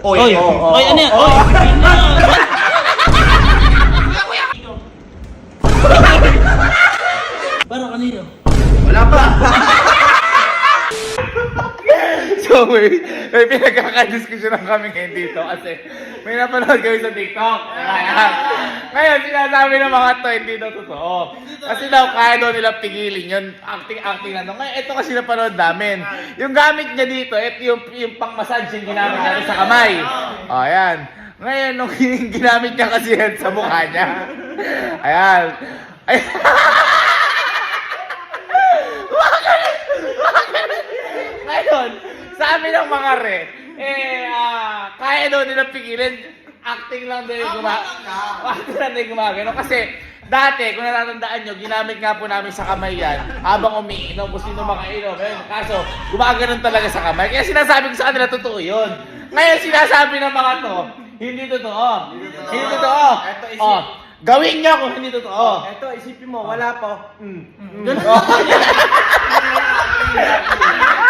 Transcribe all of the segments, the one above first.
Oy, ano yan? Oy! Parang kanino? Wala pa. So may pinagkakadiskusyonan kami ngayon dito kasi may napanood kami sa TikTok. Ayan. Ngayon, sinasabi ng mga to, hindi daw totoo. Kasi daw, kaya daw nila pigilin yun. Acting na. Ngayon, ito kasi napanood namin. Yung gamit niya dito, ito yung pang-massage yung ginamit natin sa kamay. O, ayan. Ngayon, nung ginamit niya kasi yan sa mukha niya. Ayan. Ayan. Ngayon, sabi ng mga re, kaya daw nila pigilin, acting lang daw yung gumagano. Kasi dati, kung natatandaan nyo, ginamit nga po namin sa kamay yan habang umiinom, kung sino makainom. Kaso, gumaganon talaga sa kamay. Kaya sinasabi ko sa kanila, totoo yun. Ngayon, sinasabi ng mga to, hindi totoo. Hindi totoo. Gawin niya kung hindi totoo. Ito, isipin mo, wala pa.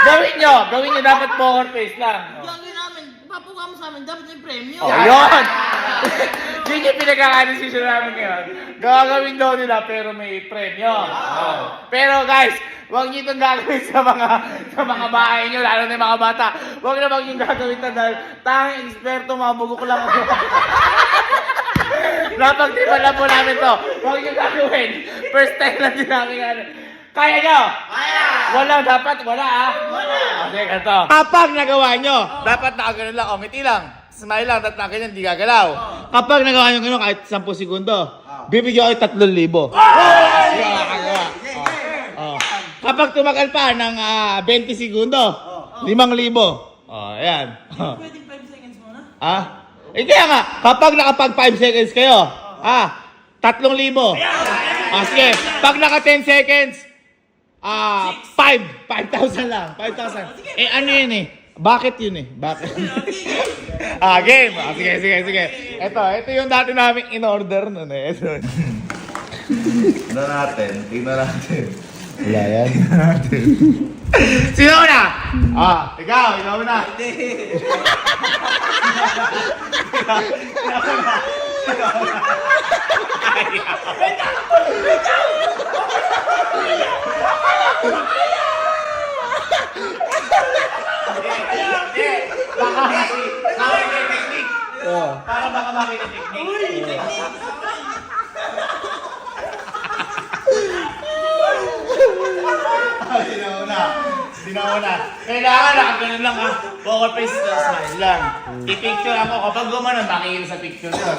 Gawin nyo, dapat poker face lang. Gagawin namin, papuka mo sa amin, dapat may premyo. Yun! Yun yung pinagkakadesisyon namin ngayon. Gagawin daw nila pero may premyo. Pero guys, huwag nyo itong gagawin sa mga bahay nyo, lalo na yung mga bata. Huwag yung gagawin ito dahil tanging eksperto, mga bugok lang ako. Napagtipan lang po namin to. Huwag nyo gagawin. First time lang din namin Kaya nyo? Kaya! Wala, dapat wala Okay, ganito. Kapag nagawa nyo, dapat nakagano lang, ngiti lang. Smile lang, dapat nakaganyan, hindi gagalaw. Kapag nagawa nyo gano'n, kahit 10 segundo, bibigyan kayo 3,000. Kapag tumagal pa ng 20 segundo, 5,000. Ayan. Pwedeng 5 seconds muna? Kaya nga, kapag nakapag 5 seconds kayo, 3,000. Sige, pag naka 10 seconds, 5,000 lang. 5,000. Ano yun Bakit yun Bakit? Game. Sige. Ito yung dati namin in-order nun Ito. Tingnan natin. Wala yan. Sino na? Ikaw na. Para baka makita technique. Sinauna. Kailangan nakaganon lang Poker face na smile lang. I-picture ako. Kapag gumanon, makikita sa picture yun.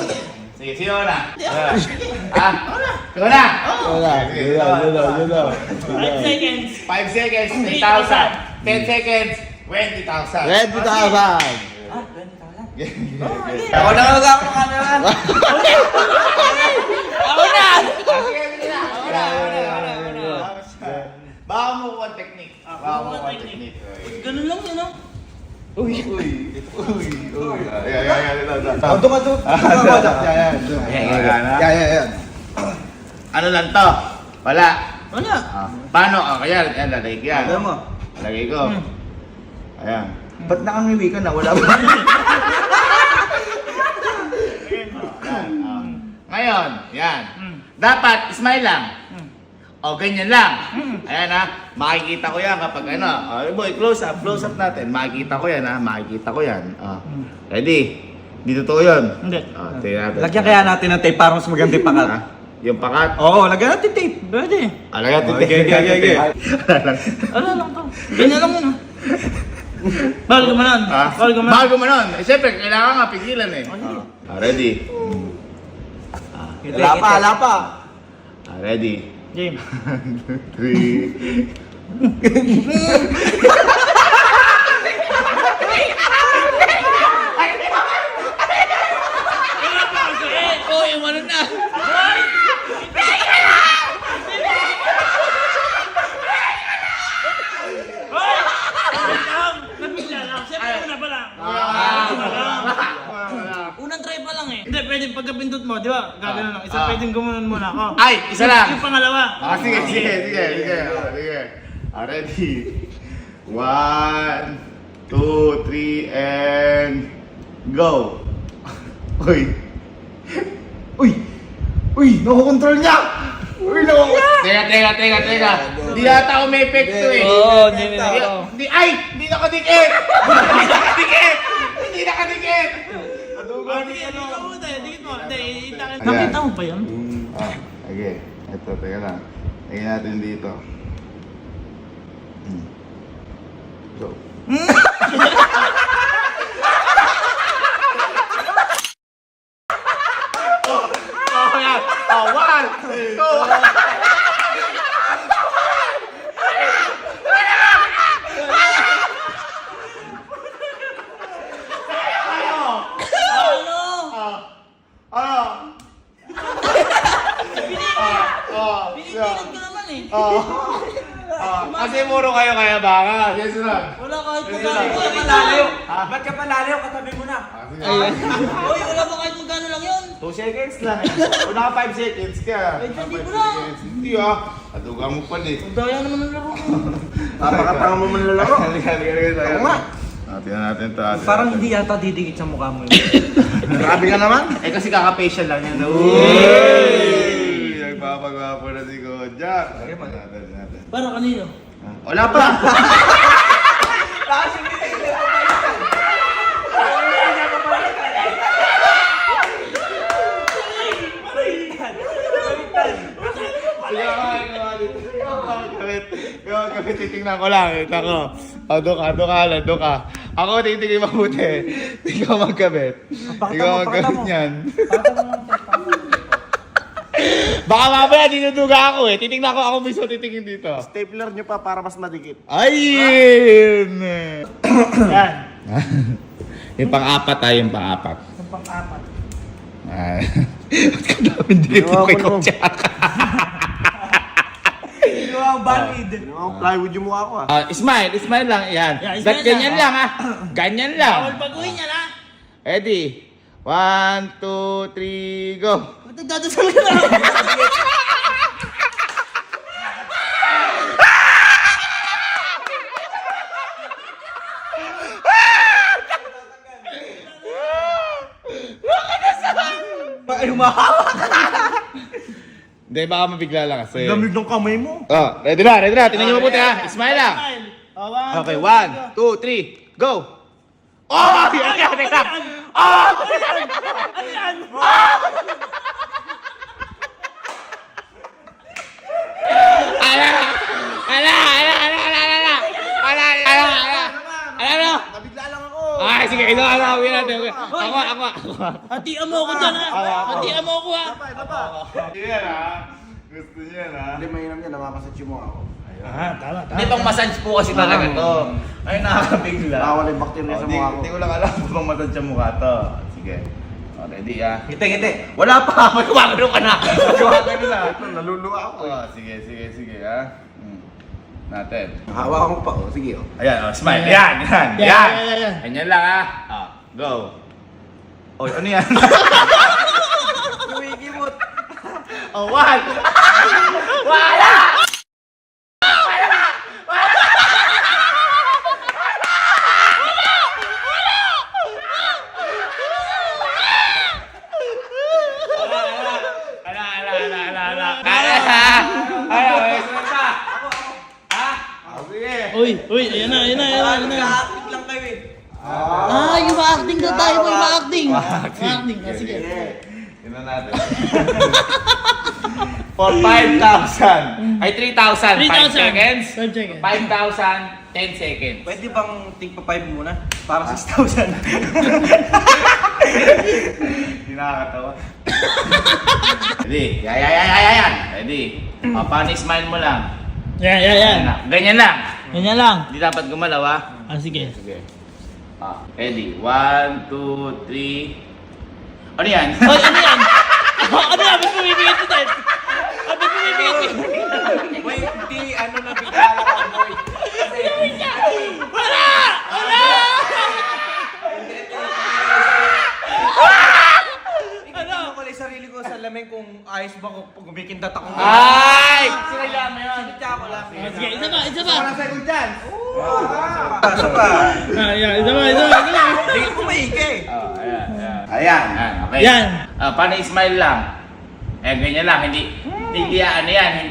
Sige, sino na? Ikaw na? Yun na. 5 seconds. 5 seconds, 10,000. 10 seconds, 20,000. 20,000. Ako na magkakaroon. Ako na! Baka mo kuha technique. Ganun lang yun, Uy. Ayan. Ano lang to? Wala. Paano? Kaya, lalagay ko yan. Alam mo. Lagay ko. Ayan. Ba't nakangiwi ka na? Wala ba? Ngayon, yan. Dapat, smile lang. Ganyan lang. Ayan makikita ko yan kapag boy, close up natin. Makikita ko yan makikita ko yan. Ready? Di totoo yun? Hindi. Lagyan kaya natin ng tape para mas maganda yung pakat. Yung pakat? Oo, lagyan natin tape. Pwede. Lagyan natin. Okay. Ano lang to? Ganyan lang yun, Bawal gumanon. Bawal gumanon. Siyempre, kailangan nga pigilan Ready? Hala pa. Ready? Game. 3. Yung ano na. Nabigla lang. Siyempre, una pa lang. Unang try pa lang Hindi, pwedeng pagkapindot mo, di ba? Gagano lang. Isa pwedeng gumanon muna ako. Ay, isa lang. Yung pangalawa. Sige. Ready? 1, 2, 3, and go! Uy! Uy! Uy! Nakokontrol niya! Uy! Teka. Di yata ako may epekto eh. Oo, hindi ako. Ay! Hindi nakadikit! Hindi nakadikit! Hindi nakadikit! Nakita mo pa yun? Okay. Ito, teka lang. Lagyan natin dito. Go. Oh, yan. Oh, 1, 2. Pinipilit ko naman eh. Kasi muro kayo kaya baka. Yes, sir. Wala kahit Sige magkano. lang. Ba't ka palalayo? Ba't ka palalayo? Katabi mo na. Uy, wala ba kahit magkano lang yun? 2 seconds lang eh. Una ka 5 seconds ka. Ay, hindi 5 mo na. seconds. Hindi ah. Aduga mo pa eh. Ang daya naman ng laro ko. Napakatanga mo manlalaro. Halika. Oo nga. Tingnan natin to. Parang hindi yata didikit sa mukha mo yun. Grabe ka naman. Eh kasi kaka-facial lang yan. Uy! Nagpapagwapo na si Kojak. Natin. Para kanino? Wala pa! Kami titingnan ko lang. Ito ko. Doon ka. Ako titingin mabuti. Ikaw magkabit. Ikaw magkabit niyan. Baka mamaya dinuduga ako eh. Titingnan ko ako mismo titingin dito. Stapler nyo pa para mas madikit. Ayun! Yan. Yung pang-apat yung pang-apat. Ang pang-apat. Ay. Ba't ka namin dito kay Kojak? Ginawa ang valid. Ginawa ang plywood yung mukha ko Smile lang. Yan. Yeah, Ba't smile ganyan lang. lang Ganyan lang. Bawal baguhin yan ha. Ready? 1, 2, 3, go! Ba't nagdadasal ka na? Ay, humahawak. Hindi, baka mabigla lang kasi. Lamig ng kamay mo. Oh, ready na. Tingnan niyo mabuti ha. Smile lang. Okay, 1, 2, 3, go! Oh! Teka! Oh! Ala! Nabigla lang ako. Ay, sige, ito alawin natin. Ako. Hatian mo ako dyan ha. Hatian mo ako ha. Yan ha. Gusto niya ha. Hindi, mainam yan. Namapasat yung mukha ko. Tama. Itong massage po kasi talaga to. Ay, nakakabigla. Bawal yung bakterya sa mukha ko. Hindi ko lang alam kung matad sa mukha to. Sige. O, ready ah. Ngiti. Wala pa. Magwagano ka na. Magwagan na. Naluluwa ako Oh, sige ha. Natin. Hawakan ko pa. Sige. Ayan, smile. Yeah. Yan. Yeah. Ganyan lang ha. Go. Oy, ano yan? Kumikimot. Oh, 1. Wala! Uy, ayan na. Nag-aapit lang kayo eh. Yung ma-acting na tayo mo, ma-acting. Ma-acting, sige. Tignan natin. For 5,000. Ay, 3,000. 5 seconds. 5 seconds. 5,000, 10 seconds. Pwede bang tigpa 5 muna? Para 6,000. Hindi nakakatawa. Ready? Yan. Ready? Paano smile mo lang? Yan. Ganyan lang. Ganyan lang. Hindi dapat gumalaw ha. Sige. Sige. Ready? 1, 2, 3. Ano yan? Hoy, ano yan? Ano yan? Ba't pumipigit ito? Ba't pumipigit ito? Boy, hindi ano na bigla lang ako, boy. Wala! Ano ko lang sarili ko sa lamin kung ayos ba kung gumikindat ako. Ay! Sinila mo yun. Sinitya ko lang. Sige, isa pa. Second chance. Pasok ka. Isa pa. Ayan. Okay. Yan. Paano smile lang? Ganyan lang, hindi ano yan,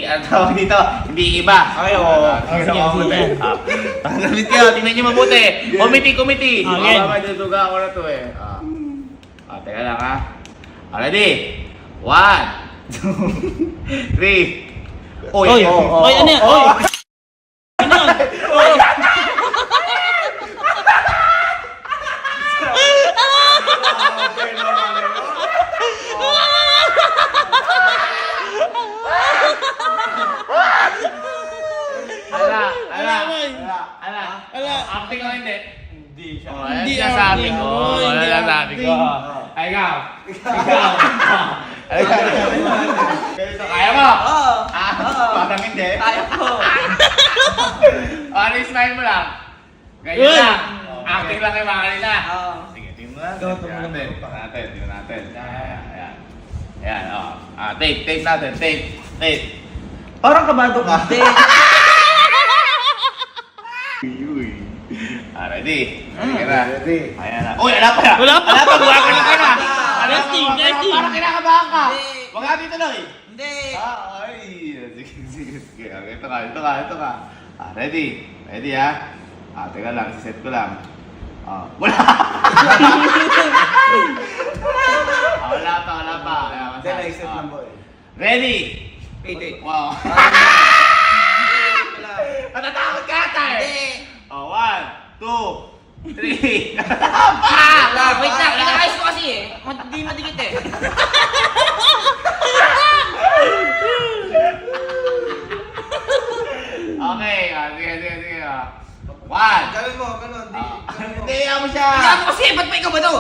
ano tawag dito, hindi iba. Okay, oo. Sige. Pagkakit kayo, tingnan nyo mabuti. Committee. Okay. Baka maduduga ako na to eh. Teka lang ha. Ready? 1, 2, 3. Oy, oy, ano yan? Oy! Ano yan? Ala. Acting o hindi? Hindi siya. Hindi sabi acting. ko. Oh, hindi Sabi ko. acting. Ay, ikaw. Ganito, kaya mo? Oo. Parang hindi. Kaya ko. Ano yung smile mo lang? Ganyan Uy! lang. Acting lang kayo mga kanila. Oo. Sige, tingnan natin. Ikaw, Tingnan tumulong natin. Tingnan natin. Ayan. Ayan, take natin. Take. Parang kabado ka. Hindi. Uy. Ready? Ready ka na? Ready. Ayan na. Uy, wala pa. Wala pa. Gumagano ka na. Testing. Parang kinakabahan ka. Hindi. Wag natin tuloy. Hindi. Ay. Sige. Okay, ito ka. Ready? Ready ha? Teka lang, set ko lang. Wala. Wala pa. Hindi, na-set lang boy. Ready? Wait. Wow. Natatakot ka ata eh. 1, 2, 3. Wait lang, inaayos ko kasi eh. Hindi madikit eh. Okay, sige. 1. Gawin mo, ganun. Hindi, ayaw mo siya. Kaya mo kasi, ba't pa ikaw ba to?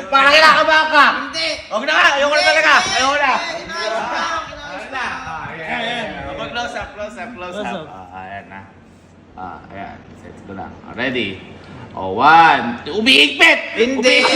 Parang kinakabahan ka. Hindi. Huwag na nga, ayoko na talaga. Ayoko na. Inaayos ko lang. Ayoko na. Ayan. Close up. Ayan na. Ayan. Set ko lang. Ready? 1, 2. Umiigpit! Hindi.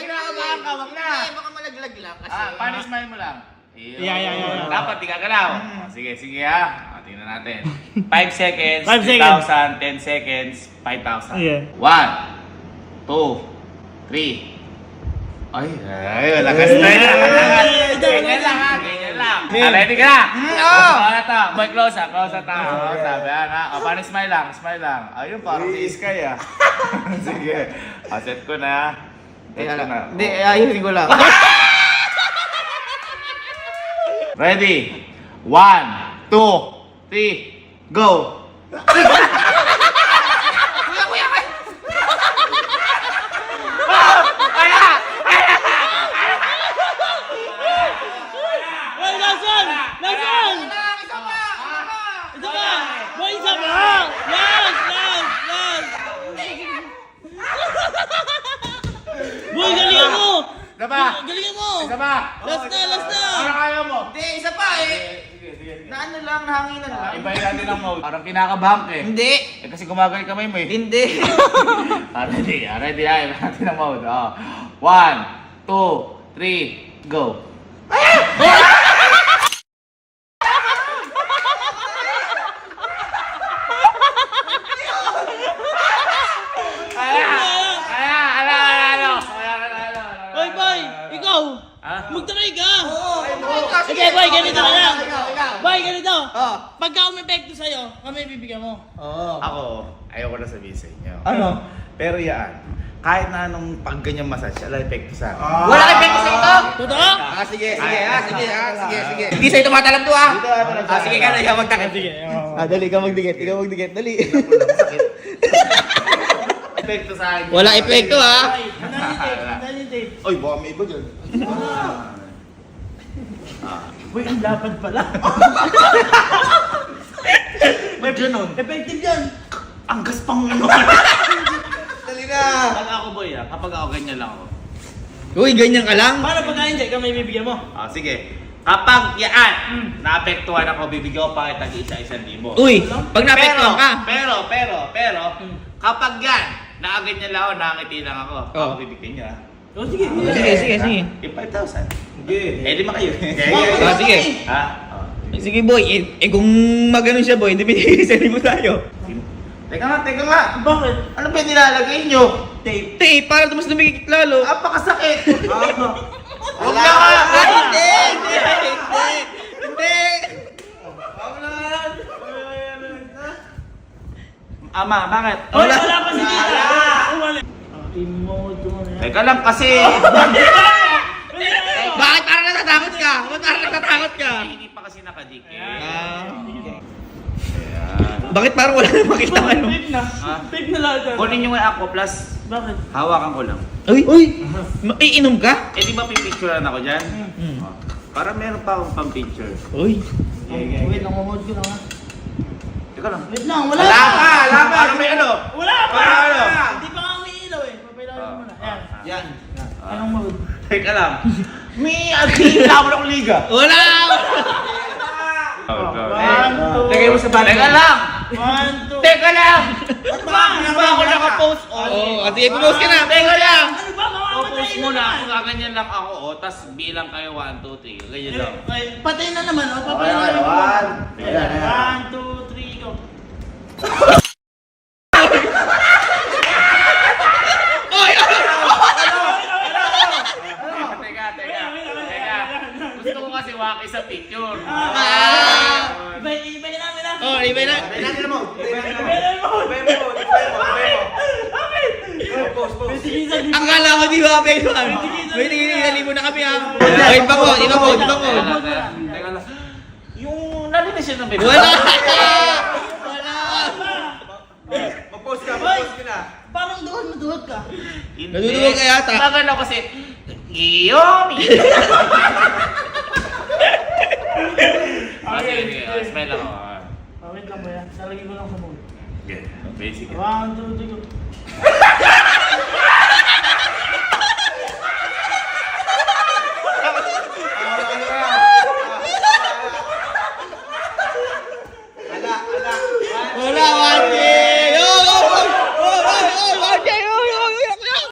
Kinakabahan ka, wag na. Baka malaglag lang kasi. Paano smile mo lang? Yeah. Dapat di gagalaw. Sige ha. Tingnan natin. 5 seconds, 5 seconds. 3,000, 10 seconds, 5,000. Yeah. 1, 2, 3. Ay, wala ka style. Ganyan lang. Ready ka na? Oo. Boy, close up. Ayan ha. Paano smile lang. Ayun, parang si Sky ah. Sige. Set ko na. Hindi, ayusin ko lang. Ready? 1, 2, 3, go! Oy, lasan! Isa pa! Boy, isa pa! Last! Boy, galingan mo! Isa pa! Galingan mo! Isa pa! Last na! Ano kaya mo? Hindi, isa pa eh. Sige. Na ano lang, nahanginan lang. Ibahin natin ang mode. Parang kinakabahan ka eh. Hindi. Kasi gumagay kamay mo eh. Hindi. Ready? Ibahin natin ang mode. 1, 2, 3, go! Hoy, boy! Ikaw! Ah? Magtry ka! Ikaw, Sige, boy, ganito na lang! Ikaw. Boy, ganito! Oh. Pagka umepekto sa'yo, kami bibigyan mo. Oo. Ako, ayoko na sabihin sa inyo. Ano? Pero yan, kahit na anong pag ganyan massage, ala epekto sa akin. Wala kang epekto sa ito. Totoo? Sige. Hindi sa'yo tumatalab to ah. Sige ka na, ikaw magtakip. Sige. Dali ka magdikit. Ikaw magdikit. Dali. Epekto sa akin. Wala epekto ah. Handa yung tape. Oy, baka may iba dyan. Boy, ang lapad pala. Ba't ganun? Effective yan. Ang gaspang ano. Dali na. Pag ako boy kapag ako ganyan lang ako. Uy, ganyan ka lang. Paano pagka hindi, kami bibigyan mo? Sige. Kapag yan, naapektuhan ako, bibigyan ko pa kita isa-1,000. Uy, pag naapektuhan ka. Pero, kapag yan, nakaganyan lang ako, nakangiti lang ako. Oh. Ako bibigyan niya. Oh, sige. Sige. Yung 5,000. Eh, lima kayo. Ah, sige. Ha? Sige boy, kung magano siya boy, hindi pinilisan mo tayo. Teka nga. Bakit? Ano ba yung nilalagay nyo? Tape, para mas lumikit lalo. Apakasakit. Huwag na ka! Hindi! Ama, bakit? Wala pa si Tita. Team mode ko na yan. Teka lang kasi. Bakit parang natatakot ka? Bakit parang natatakot ka? Hindi pa kasi nakadikit. Bakit parang wala na makita ka no? Fake na. Ha? Fake na lahat. Kunin nyo yung Aqua Plus. Bakit? Hawakan ko lang. Uy! Iinom ka? Eh, di ba pipicturean ako dyan? Oh. Para meron pa akong pang-picture. Uy! Wait lang, mamod ko lang ha. Teka lang. Wait lang, wala Wala pa. pa! Para may ano? Wala pa! Para ano? Hindi pa nga umiilaw eh. Papailaw mo na. Yan. Yan. Anong mode? Teka lang. May agila mo ng liga. Wala! One, two. Lagay mo sa bag. Teka lang! 1, 2. Teka lang! Ba't ba? Di ba ako nakapost? Oo, kasi i-post ka na. Teka lang! Ano ba? Popost Mamamatay muna. naman. Kung kaganyan lang ako, tas bilang kayo 1, 2, 3. Ganyan lang. Ay, patay na naman. O, papailaw mo. 1, 2, 3, go. Teka. Gusto ko kasi waki sa picture. Ibay namin na. Oh, iba na. Ibay namin mo. Akala ko di ba pwede ba? May tingin mo na kami ha. Wait pa ko, iba ko. Teka lang. Yung nalinis yun ng bebe. Wala! Mag-post ka na. Parang duhod ka. Hindi. Nadudugog ka yata. Bakit ako kasi, Giyomi! Sige, smell ako. Wait lang ba yan? Lalagay ko lang sa mode. Basic. 1, 2, 3, go.